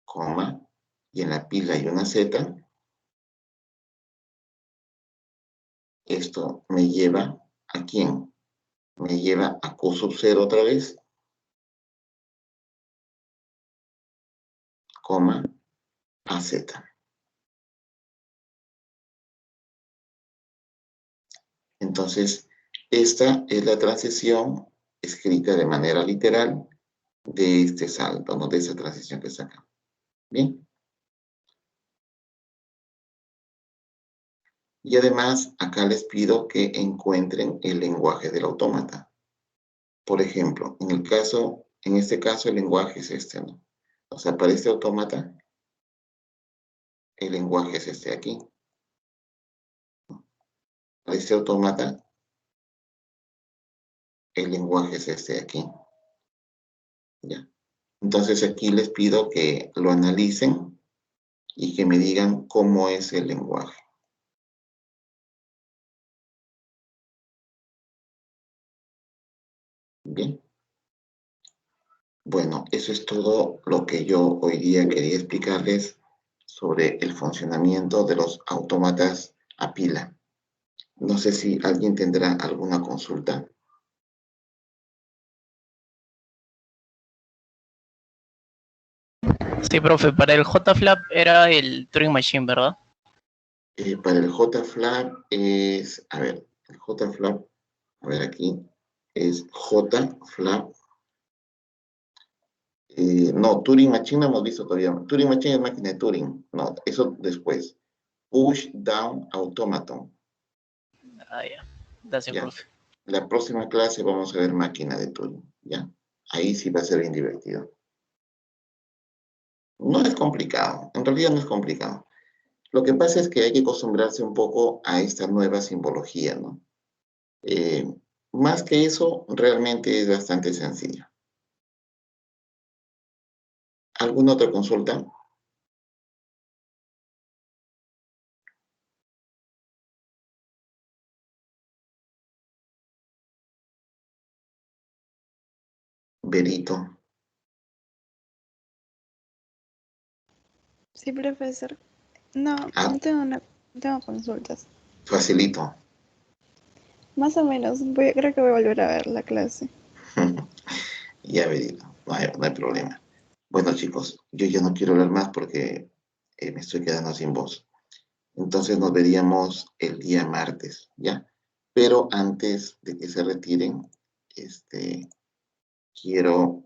coma, y en la pila hay una Z, esto me lleva ¿a quién? Me lleva a Q sub 0 otra vez, coma, a Z. Entonces, esta es la transición escrita de manera literal de este salto, ¿no? De esa transición que está acá. Bien. Y además, acá les pido que encuentren el lenguaje del autómata. Por ejemplo, en este caso, el lenguaje es este, ¿no? O sea, para este autómata, el lenguaje es este de aquí. Para este autómata, el lenguaje es este de aquí. ¿Ya? Entonces, aquí les pido que lo analicen y que me digan cómo es el lenguaje. Bien. Bueno, eso es todo lo que yo hoy día quería explicarles sobre el funcionamiento de los autómatas a pila. No sé si alguien tendrá alguna consulta. Sí, profe, para el JFlap era el Turing Machine, ¿verdad? Para el JFlap es, a ver, el JFlap, a ver aquí, es JFlap. No, Turing Machine no hemos visto todavía. Turing Machine es máquina de Turing. No, eso después. Push Down Automaton. Ah, ya. Gracias, Ya. profe. La próxima clase vamos a ver máquina de Turing, ¿ya? Ahí sí va a ser bien divertido. No es complicado, en realidad no es complicado. Lo que pasa es que hay que acostumbrarse un poco a esta nueva simbología, ¿no? Más que eso, realmente es bastante sencillo. ¿Alguna otra consulta? Berito. Sí, profesor. No, Ah, no tengo consultas. facilito. Más o menos, creo que voy a volver a ver la clase. Ya, Berito, no hay problema. Bueno, chicos, yo ya no quiero hablar más porque me estoy quedando sin voz. Entonces nos veríamos el día martes, ¿ya? Pero antes de que se retiren, quiero